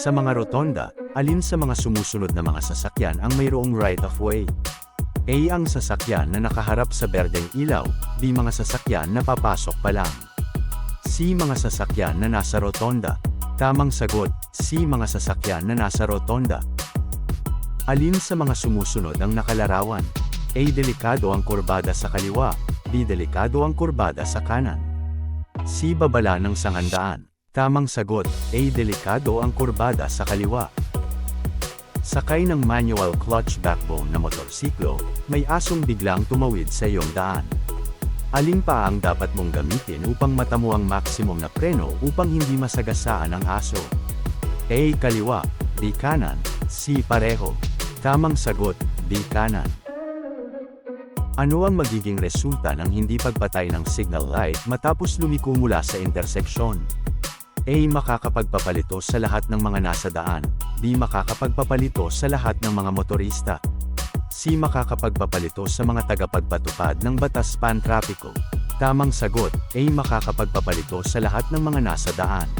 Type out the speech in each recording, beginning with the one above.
Sa mga rotonda, alin sa mga sumusunod na mga sasakyan ang mayroong right of way? A. Ang sasakyan na nakaharap sa berdeng ilaw, B. Mga sasakyan na papasok pa lang. C. Mga sasakyan na nasa rotonda. Tamang sagot, C. Mga sasakyan na nasa rotonda. Alin sa mga sumusunod ang nakalarawan? A. Delikado ang kurbada sa kaliwa, B. Delikado ang kurbada sa kanan. C. Babala ng sangandaan. Tamang sagot, A. Delikado ang kurbada sa kaliwa. Sakay ng manual clutch backbone na motorsiklo, may asong biglang tumawid sa iyong daan. Alin pa ang dapat mong gamitin upang matamo ang maximum na preno upang hindi masagasaan ang aso? A. Kaliwa, B. Kanan, C. Pareho. Tamang sagot, B. Kanan. Ano ang magiging resulta ng hindi pagpatay ng signal light matapos lumiko mula sa interseksyon? A. Makakapagpapalito sa lahat ng mga nasa daan, B. Makakapagpapalito sa lahat ng mga motorista, C. Makakapagpapalito sa mga tagapagpatupad ng batas pantrapiko. Tamang sagot, A. Makakapagpapalito sa lahat ng mga nasa daan.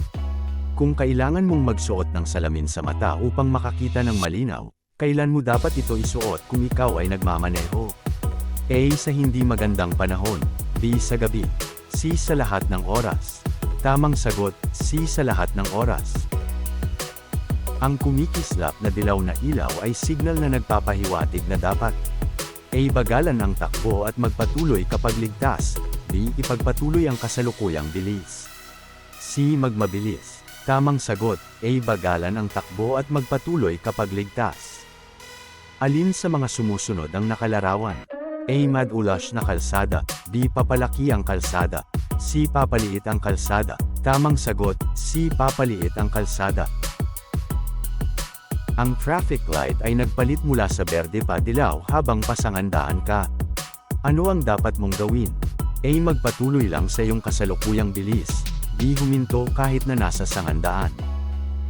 Kung kailangan mong magsuot ng salamin sa mata upang makakita ng malinaw, kailan mo dapat ito isuot kung ikaw ay nagmamaneho? A. Sa hindi magandang panahon, B. Sa gabi, C. Sa lahat ng oras. Tamang sagot, C. Sa lahat ng oras. Ang kumikislap na dilaw na ilaw ay signal na nagpapahiwatig na dapat A. Bagalan ang takbo at magpatuloy kapag ligtas, B. Ipagpatuloy ang kasalukuyang bilis, C. Magmabilis. Tamang sagot, A. Bagalan ang takbo at magpatuloy kapag ligtas. Alin sa mga sumusunod ang nakalarawan? A. Madulas na kalsada, B. Papalaki ang kalsada, C. Papaliit ang kalsada. Tamang sagot, C. Papaliit ang kalsada. Ang traffic light ay nagpalit mula sa berde pa dilaw habang pasangandaan ka. Ano ang dapat mong gawin? A. Magpatuloy lang sa iyong kasalukuyang bilis, B. Huminto kahit na nasa sangandaan,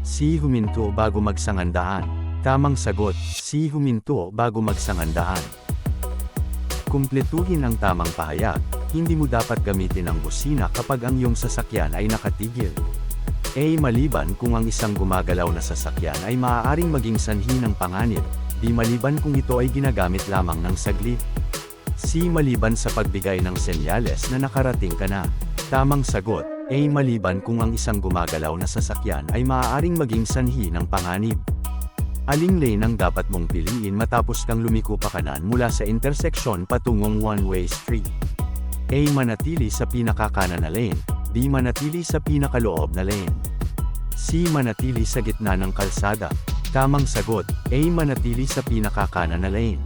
C. Huminto bago magsangandaan. Tamang sagot, C. Huminto bago magsangandaan. Kumpletuhin ang tamang pahayag. Hindi mo dapat gamitin ang busina kapag ang iyong sasakyan ay nakatigil. A. Maliban kung ang isang gumagalaw na sasakyan ay maaaring maging sanhi ng panganib, B. Maliban kung ito ay ginagamit lamang ng saglit, C. Maliban sa pagbigay ng senyales na nakarating ka na. Tamang sagot, A. Maliban kung ang isang gumagalaw na sasakyan ay maaaring maging sanhi ng panganib. Aling lane ang dapat mong piliin matapos kang lumiko pa kanan mula sa interseksyon patungong one-way street? A. Manatili sa pinakakanan na lane, B. Manatili sa pinakaloob na lane, C. Manatili sa gitna ng kalsada. Tamang sagot, A. Manatili sa pinakakanan na lane.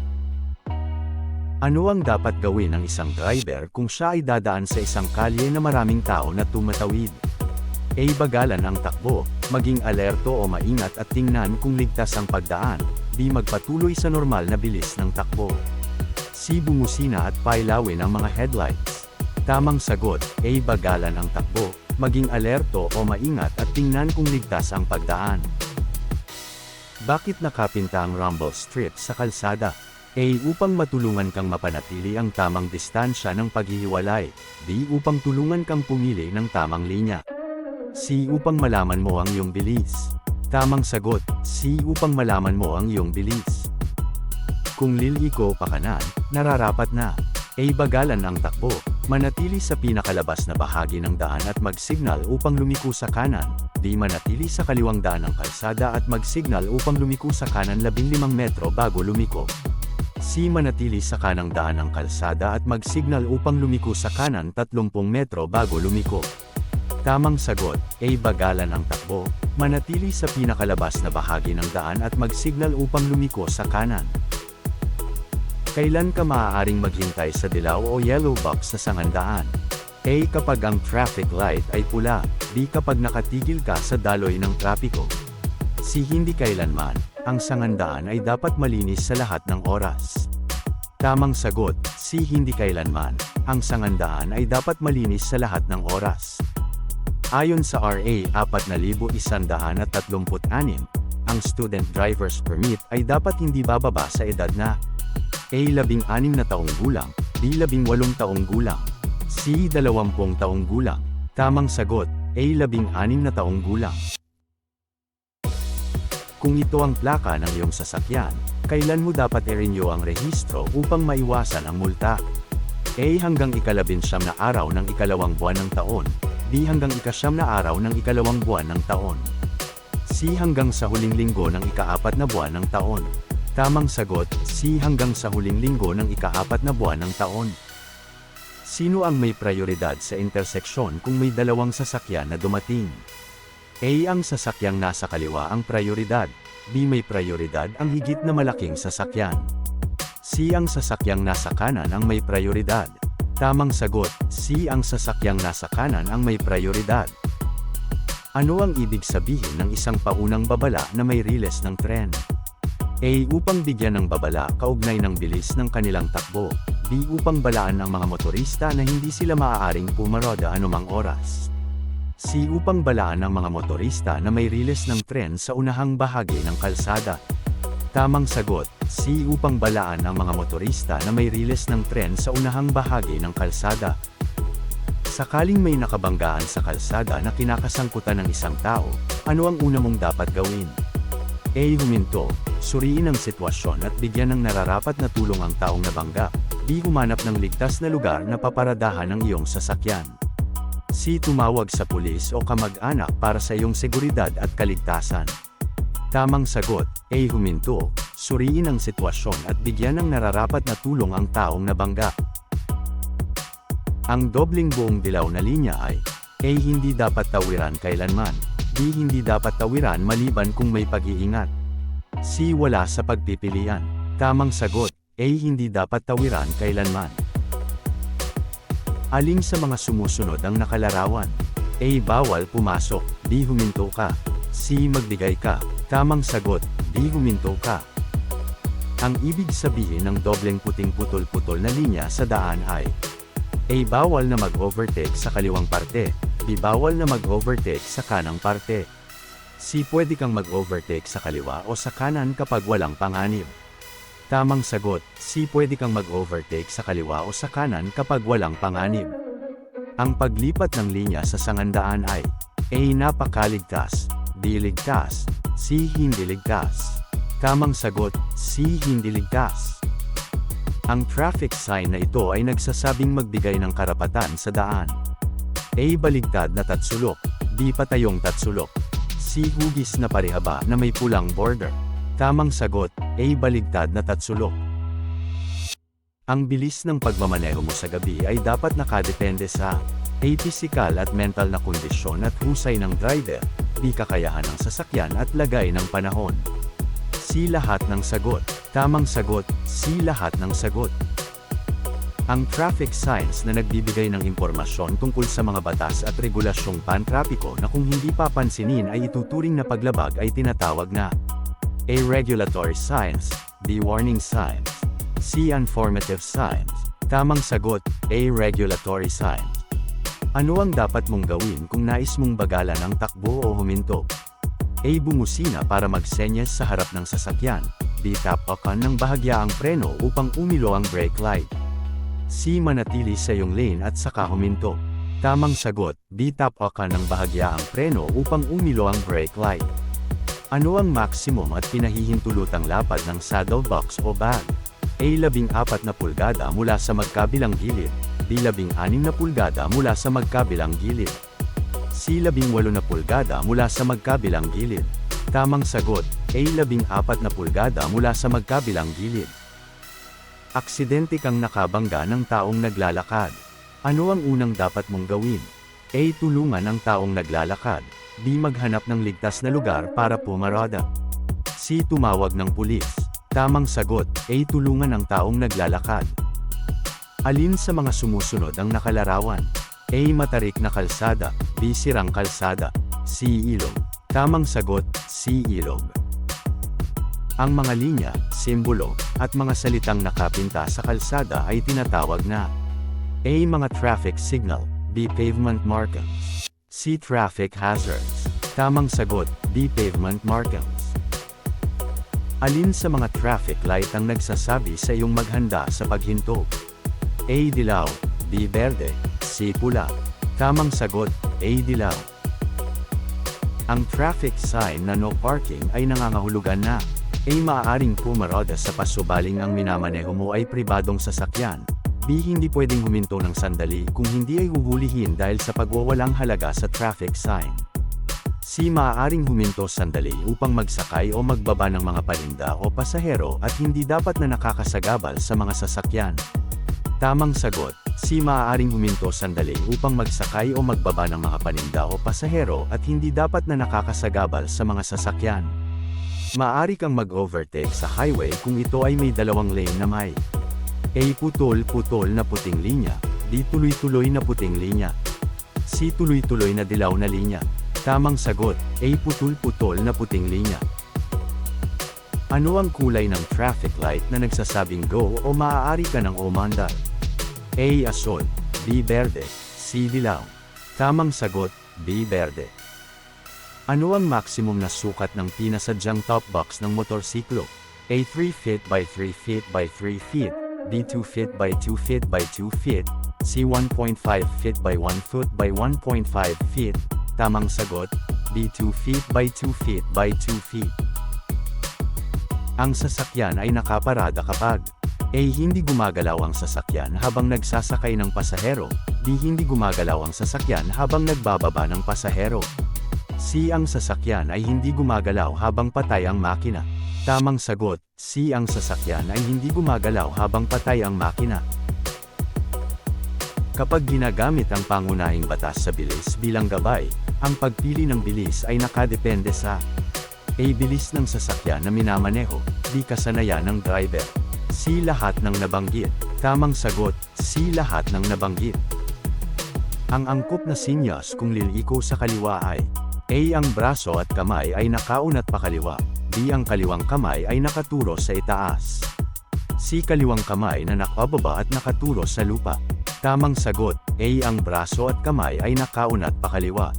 Ano ang dapat gawin ng isang driver kung siya ay dadaan sa isang kalye na maraming tao na tumatawid? A. Bagalan ang takbo, maging alerto o maingat at tingnan kung ligtas ang pagdaan, B. Magpatuloy sa normal na bilis ng takbo, C. Bumusina at pailawin ang mga headlights. Tamang sagot, A. Bagalan ang takbo, maging alerto o maingat at tingnan kung ligtas ang pagdaan. Bakit nakapinta ang rumble strip sa kalsada? A. Upang matulungan kang mapanatili ang tamang distansya ng paghihiwalay, B. Upang tulungan kang pumili ng tamang linya, C. Upang malaman mo ang iyong bilis. Tamang sagot, C. Upang malaman mo ang iyong bilis. Kung liliko pa kanan, nararapat na. A. Bagalan ang takbo, manatili sa pinakalabas na bahagi ng daan at mag-signal upang lumiko sa kanan, B. Manatili sa kaliwang daan ng kalsada at mag-signal upang lumiko sa kanan 15 metro bago lumiko, C. Manatili sa kanang daan ng kalsada at mag-signal upang lumiko sa kanan 30 metro bago lumiko. Tamang sagot, A. Bagalan ang takbo, manatili sa pinakalabas na bahagi ng daan at mag-signal upang lumiko sa kanan. Kailan ka maaaring maghintay sa dilaw o yellow box sa sangandaan? A. Kapag ang traffic light ay pula, B. Kapag nakatigil ka sa daloy ng trapiko, C. Hindi kailanman, ang sangandaan ay dapat malinis sa lahat ng oras. Tamang sagot, C. Hindi kailanman, ang sangandaan ay dapat malinis sa lahat ng oras. Ayon sa RA 4136, ang student driver's permit ay dapat hindi bababa sa edad na A. 16 na taong gulang, B. 18 taong gulang, C. 20 taong gulang. Tamang sagot, A. 16 na taong gulang. Kung ito ang plaka ng iyong sasakyan, kailan mo dapat i-renew ang rehistro upang maiwasan ang multa? A. Hanggang ika-19 na araw ng ikalawang buwan ng taon. B. Hanggang ika-9 na araw ng ikalawang buwan ng taon. C. Hanggang sa huling linggo ng ika-4 na buwan ng taon. Tamang sagot, C. Hanggang sa huling linggo ng ika-4 na buwan ng taon. Sino ang may prioridad sa interseksyon kung may dalawang sasakyan na dumating? A. Ang sasakyang nasa kaliwa ang prioridad. B. May prioridad ang higit na malaking sasakyan. C. Ang sasakyang nasa kanan ang may prioridad. Tamang sagot, C. Ang sasakyang nasa kanan ang may prioridad. Ano ang ibig sabihin ng isang paunang babala na may riles ng tren? A. Upang bigyan ng babala kaugnay ng bilis ng kanilang takbo. B. Upang balaan ang mga motorista na hindi sila maaaring pumaroda anumang oras. C. Upang balaan ang mga motorista na may riles ng tren sa unahang bahagi ng kalsada. Tamang sagot, C. Upang balaan ang mga motorista na may riles ng tren sa unahang bahagi ng kalsada. Sakaling may nakabanggaan sa kalsada na kinakasangkutan ng isang tao, ano ang una mong dapat gawin? A. Huminto, suriin ang sitwasyon at bigyan ng nararapat na tulong ang taong nabangga. B. Humanap ng ligtas na lugar na paparadahan ng iyong sasakyan. C. Tumawag sa pulis o kamag-anak para sa iyong seguridad at kaligtasan. Tamang sagot, A. Huminto, suriin ang sitwasyon at bigyan ng nararapat na tulong ang taong nabangga. Ang dobleng buong dilaw na linya ay A. Hindi dapat tawiran kailanman. B. Hindi dapat tawiran maliban kung may pag-iingat. C. Wala sa pagpipilian. Tamang sagot, A. Hindi dapat tawiran kailanman. Alin sa mga sumusunod ang nakalarawan? A. Bawal pumasok. B. Huminto ka. C. Magbigay ka. Tamang sagot, D. Huminto ka. Ang ibig sabihin ng dobleng puting putol-putol na linya sa daan ay A. Bawal na mag-overtake sa kaliwang parte. B. Bawal na mag-overtake sa kanang parte. C. Pwede kang mag-overtake sa kaliwa o sa kanan kapag walang panganib. Tamang sagot, C. Pwede kang mag-overtake sa kaliwa o sa kanan kapag walang panganib. Ang paglipat ng linya sa sangandaan ay A. Napakaligtas. B. Ligtas. C. Hindi ligtas. Tamang sagot, C. Hindi ligtas. Ang traffic sign na ito ay nagsasabing magbigay ng karapatan sa daan. A. Baligtad na tatsulok. B. Patayong tatsulok. C. Hugis na parehaba na may pulang border. Tamang sagot, A. Baligtad na tatsulok. Ang bilis ng pagmamaneho mo sa gabi ay dapat nakadepende sa A. Pisikal at mental na kondisyon at husay ng driver. B. Kakayahan ng sasakyan at lagay ng panahon. C. Lahat ng sagot. Tamang sagot, C. Lahat ng sagot. Ang traffic signs na nagbibigay ng impormasyon tungkol sa mga batas at regulasyong pantrapiko na kung hindi papansinin ay ituturing na paglabag ay tinatawag na A. Regulatory signs. B. Warning signs. C. Informative signs. Tamang sagot, A. Regulatory signs. Ano ang dapat mong gawin kung nais mong bagalan ang takbo o huminto? A. Bumusina para magsenyas sa harap ng sasakyan. B. Tapakan ng bahagya ang preno upang umilo ang brake light. C. Manatili sa iyong lane at saka huminto. Tamang sagot, B. Tapakan ng bahagya ang preno upang umilo ang brake light. Ano ang maximum at pinahihintulutang lapad ng saddle box o bag? A. 14 na pulgada mula sa magkabilang gilid. B. 16 na pulgada mula sa magkabilang gilid. C. 18 na pulgada mula sa magkabilang gilid. Tamang sagot, A. 14 na pulgada mula sa magkabilang gilid. Aksidente kang nakabangga ng taong naglalakad. Ano ang unang dapat mong gawin? A. Tulungan ang taong naglalakad. B. Maghanap ng ligtas na lugar para pumaroda. C. Tumawag ng pulis. Tamang sagot, A. Tulungan ang taong naglalakad. Alin sa mga sumusunod ang nakalarawan? A. Matarik na kalsada. B. Sirang kalsada. C. Ilog. Tamang sagot, C. Ilog. Ang mga linya, simbolo, at mga salitang nakapinta sa kalsada ay tinatawag na A. Mga traffic signal. B. Pavement markings. C. Traffic hazards. Tamang sagot, B. Pavement markings. Alin sa mga traffic light ang nagsasabi sa iyong maghanda sa paghinto? A. Dilaw. B. Berde. C. Pula. Tamang sagot, A. Dilaw. Ang traffic sign na no parking ay nangangahulugan na A. Maaaring pumaroda sa pasubaling ang minamaneho mo ay pribadong sasakyan. B. Hindi pwedeng huminto ng sandali kung hindi ay huhulihin dahil sa pagwawalang halaga sa traffic sign. C. Maaaring huminto sandali upang magsakay o magbaba ng mga paninda o pasahero at hindi dapat na nakakasagabal sa mga sasakyan. Tamang sagot, C. Maaaring huminto sandali upang magsakay o magbaba ng mga paninda o pasahero at hindi dapat na nakakasagabal sa mga sasakyan. Maaari kang mag-overtake sa highway kung ito ay may dalawang lane na may A. Putol-putol na puting linya, D. Tuloy-tuloy na puting linya, C. Tuloy-tuloy na dilaw na linya. Tamang sagot, A. Putol-putol na puting linya. Ano ang kulay ng traffic light na nagsasabing go o maaari ka ng umandar? A. Asul, B. Berde, C. Dilaw. Tamang sagot, B. Berde. Ano ang maximum na sukat ng pinasadyang top box ng motorsiklo? A. 3 feet by 3 feet by 3 feet, B. 2 feet by 2 feet by 2 feet, C. 1.5 feet by 1 foot by 1.5 feet. Tamang sagot, B. 2 feet by 2 feet by 2 feet. Ang sasakyan ay nakaparada kapag A. Hindi gumagalaw ang sasakyan habang nagsasakay ng pasahero, B. Hindi gumagalaw ang sasakyan habang nagbababa ng pasahero, C. Ang sasakyan ay hindi gumagalaw habang patay ang makina. Tamang sagot, C. Ang sasakyan ay hindi gumagalaw habang patay ang makina. Kapag ginagamit ang pangunahing batas sa bilis bilang gabay, ang pagpili ng bilis ay nakadepende sa A. Bilis ng sasakyan na minamaneho, B. Kasanayan ng driver, C. Lahat ng nabanggit. Tamang sagot, C. Lahat ng nabanggit. Ang angkop na sinyas kung liliko sa kaliwa ay A. Ang braso at kamay ay nakaunat pakaliwa, B. Ang kaliwang kamay ay nakaturo sa itaas, C. Kaliwang kamay na nakababa at nakaturo sa lupa. Tamang sagot, A. Ang braso at kamay ay nakaunat pakaliwa.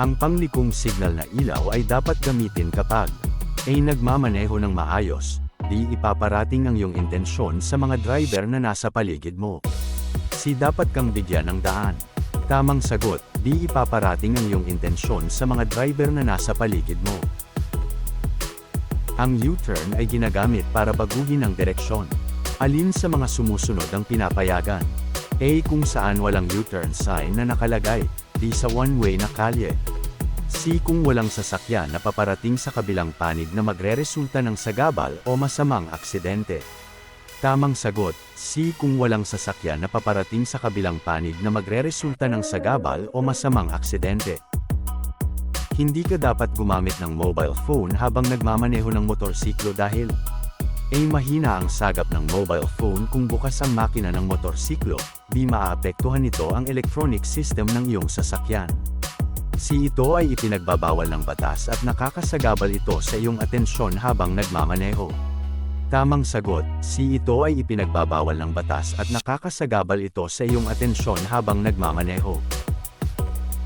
Ang panglikong signal na ilaw ay dapat gamitin kapag A. Nagmamaneho ng maayos, B. Ipaparating ang iyong intensyon sa mga driver na nasa paligid mo, C. Dapat kang bigyan ng daan. Tamang sagot, B. Ipaparating ang iyong intensyon sa mga driver na nasa paligid mo. Ang U-turn ay ginagamit para baguhin ang direksyon. Alin sa mga sumusunod ang pinapayagan? A. Kung saan walang U-turn sign na nakalagay, D. Sa one-way na kalye, C. Kung walang sasakyan na paparating sa kabilang panig na magreresulta ng sagabal o masamang aksidente. Tamang sagot, C. Kung walang sasakyan na paparating sa kabilang panig na magreresulta ng sagabal o masamang aksidente. Hindi ka dapat gumamit ng mobile phone habang nagmamaneho ng motorsiklo dahil A. Mahina ang sagap ng mobile phone kung bukas ang makina ng motorsiklo, B. Maaapektuhan nito ang electronic system ng iyong sasakyan, C. Ito ay ipinagbabawal ng batas at nakakasagabal ito sa iyong atensyon habang nagmamaneho. Tamang sagot, C. Ito ay ipinagbabawal ng batas at nakakasagabal ito sa iyong atensyon habang nagmamaneho.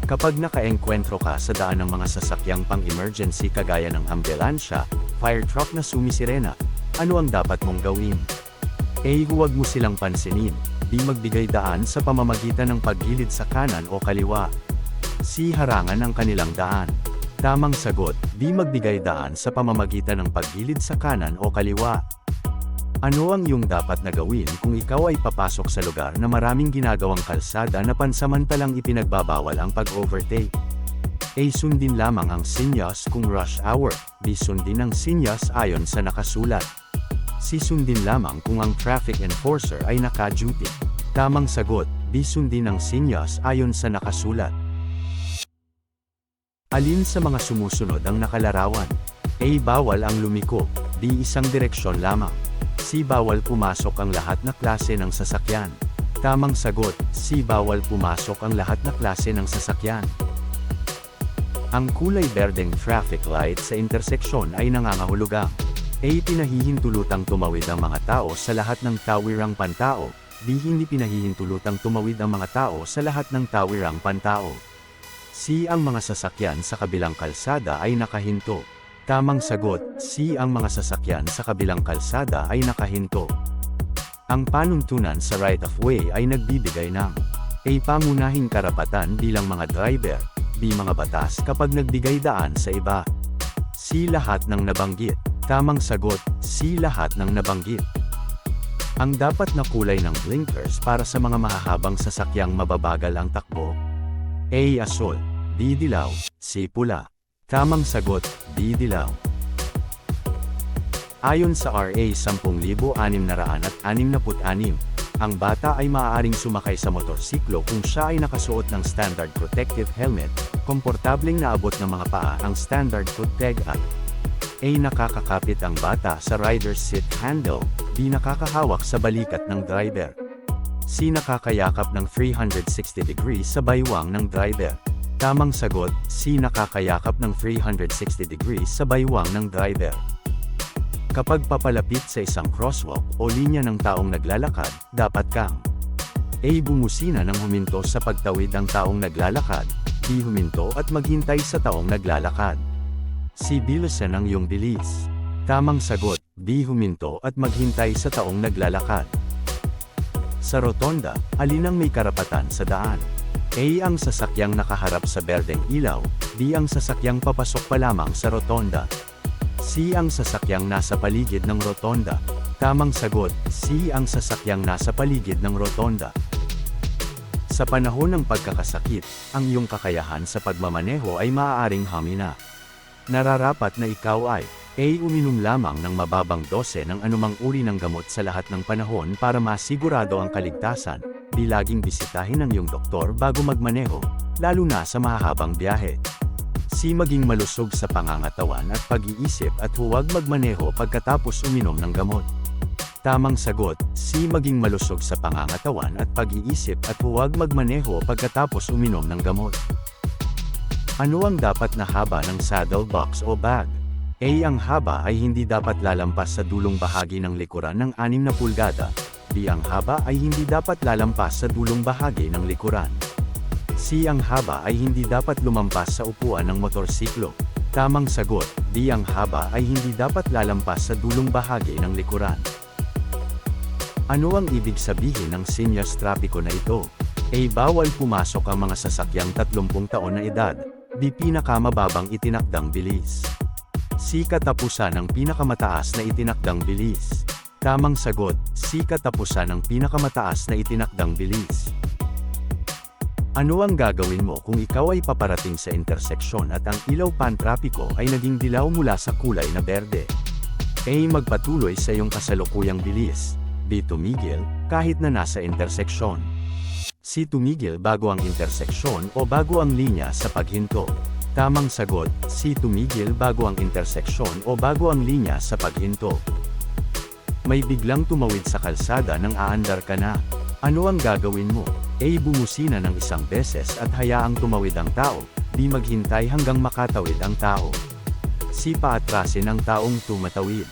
Kapag nakaengkwentro ka sa daan ng mga sasakyang pang-emergency kagaya ng ambulansya, fire truck na sumisirena, ano ang dapat mong gawin? A. Huwag mo silang pansinin, B. Magbigay daan sa pamamagitan ng paggilid sa kanan o kaliwa, C. Harangan ang kanilang daan. Tamang sagot, B. Magbigay daan sa pamamagitan ng paggilid sa kanan o kaliwa. Ano ang iyong dapat na gawin kung ikaw ay papasok sa lugar na maraming ginagawang kalsada na pansamantalang ipinagbabawal ang pag-overtake? A. Sundin lamang ang sinyas kung rush hour, B. Sundin ang sinyas ayon sa nakasulat, C. Sundin lamang kung ang traffic enforcer ay naka-duty. Tamang sagot, B. Sundin ang sinyas ayon sa nakasulat. Alin sa mga sumusunod ang nakalarawan? A. Bawal ang lumiko, B. Isang direksyon lamang, C. Bawal pumasok ang lahat na klase ng sasakyan. Tamang sagot, C. Bawal pumasok ang lahat na klase ng sasakyan. Ang kulay berdeng traffic light sa interseksyon ay nangangahulugang A. Pinahihintulutang tumawid ang mga tao sa lahat ng tawirang pantao, B. Hindi pinahihintulutang tumawid ang mga tao sa lahat ng tawirang pantao, C. Ang mga sasakyan sa kabilang kalsada ay nakahinto. Tamang sagot, C. Ang mga sasakyan sa kabilang kalsada ay nakahinto. Ang panuntunan sa right-of-way ay nagbibigay ng A. Pangunahing karapatan bilang mga driver, B. Mga batas kapag nagbigay daan sa iba. C. Lahat ng nabanggit. Tamang sagot, C. Lahat ng nabanggit. Ang dapat na kulay ng blinkers para sa mga mahahabang sasakyang mababagal ang takbo. A. Asul, B. Dilaw, C. Pula. Tamang sagot, B. Dilaw. Ayon sa RA 10,666, ang bata ay maaaring sumakay sa motorsiklo kung siya ay nakasuot ng standard protective helmet, komportableng naabot ng mga paa ang standard foot peg at A. Nakakakapit ang bata sa rider's seat handle, B. Nakakahawak sa balikat ng driver, C. Nakakayakap ng 360 degrees sa baywang ng driver. Tamang sagot, C. Nakakayakap ng 360 degrees sa baywang ng driver. Kapag papalapit sa isang crosswalk o linya ng taong naglalakad, dapat kang A. Bumusina nang huminto sa pagtawid ang taong naglalakad, B. Huminto at maghintay sa taong naglalakad, C. Bilisan ang iyong bilis. Tamang sagot, B. Huminto at maghintay sa taong naglalakad. Sa rotonda, alin ang may karapatan sa daan? A. Ang sasakyang nakaharap sa berdeng ilaw, B. Ang sasakyang papasok pa lamang sa rotonda, C. Ang sasakyang nasa paligid ng rotonda. Tamang sagot, C. Ang sasakyang nasa paligid ng rotonda. Sa panahon ng pagkakasakit, ang iyong kakayahan sa pagmamaneho ay maaaring humina. Nararapat na ikaw ay A. Uminom lamang ng mababang dose ng anumang uri ng gamot sa lahat ng panahon para masigurado ang kaligtasan, B. Laging bisitahin ang iyong doktor bago magmaneho, lalo na sa mahahabang biyahe. C. Maging malusog sa pangangatawan at pag-iisip at huwag magmaneho pagkatapos uminom ng gamot. Tamang sagot, C. Maging malusog sa pangangatawan at pag-iisip at huwag magmaneho pagkatapos uminom ng gamot. Ano ang dapat na haba ng saddle box o bag? A. Ang haba ay hindi dapat lalampas sa dulong bahagi ng likuran ng 6 na pulgada. B. Ang haba ay hindi dapat lalampas sa dulong bahagi ng likuran. C. Ang haba ay hindi dapat lumampas sa upuan ng motorsiklo. Tamang sagot, D. Ang haba ay hindi dapat lalampas sa dulong bahagi ng likuran. Ano ang ibig sabihin ng senyas trapiko na ito? A. Bawal pumasok ang mga sasakyang 30 taon na edad. B. Pinakamababang itinakdang bilis. C. Katapusan ng pinakamataas na itinakdang bilis. Tamang sagot, C. Katapusan ng pinakamataas na itinakdang bilis. Ano ang gagawin mo kung ikaw ay paparating sa interseksyon at ang ilaw pantrapiko ay naging dilaw mula sa kulay na berde? A. Magpatuloy sa iyong kasalukuyang bilis. B. Tumigil, kahit na nasa interseksyon. C. Tumigil bago ang interseksyon o bago ang linya sa paghinto. Tamang sagot, C. Tumigil bago ang interseksyon o bago ang linya sa paghinto. May biglang tumawid sa kalsada nang aandar ka na. Ano ang gagawin mo? A. Bumusina ng isang beses at hayaang tumawid ang tao, B. Maghintay hanggang makatawid ang tao, C. Paatrasin ang taong tumatawid.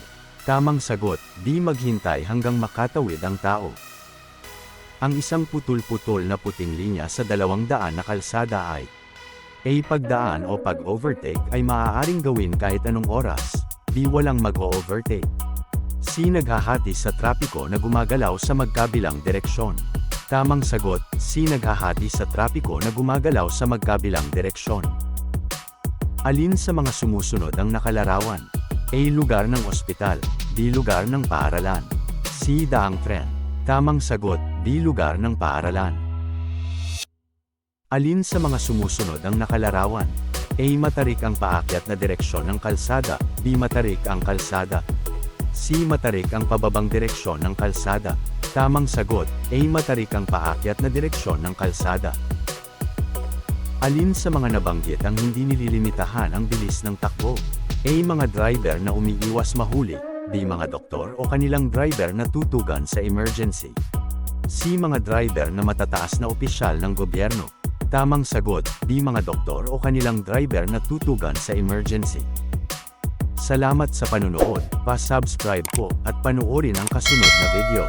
Tamang sagot, B. Maghintay hanggang makatawid ang tao. Ang isang putol-putol na puting linya sa 200 na kalsada ay A. Pagdaan o pag-overtake ay maaaring gawin kahit anong oras, B. Walang mag-o-overtake, C. Naghahati sa trapiko na gumagalaw sa magkabilang direksyon. Tamang sagot, C. Naghahati sa trapiko na gumagalaw sa magkabilang direksyon. Alin sa mga sumusunod ang nakalarawan? A. Lugar ng ospital, B. Lugar ng paaralan, C. Daang tren. Tamang sagot, B. Lugar ng paaralan. Alin sa mga sumusunod ang nakalarawan? A. Matarik ang paakyat na direksyon ng kalsada, B. Matarik ang kalsada, C. Matarik ang pababang direksyon ng kalsada. Tamang sagot, A. Matarik ang paakyat na direksyon ng kalsada. Alin sa mga nabanggit ang hindi nililimitahan ang bilis ng takbo? A. Mga driver na umiiwas mahuli, B. Mga doktor o kanilang driver na tutugan sa emergency, C. Mga driver na matataas na opisyal ng gobyerno. Tamang sagot, B. Mga doktor o kanilang driver na tutugan sa emergency. Salamat sa panunood, pa-subscribe po, at panoorin ang kasunod na video.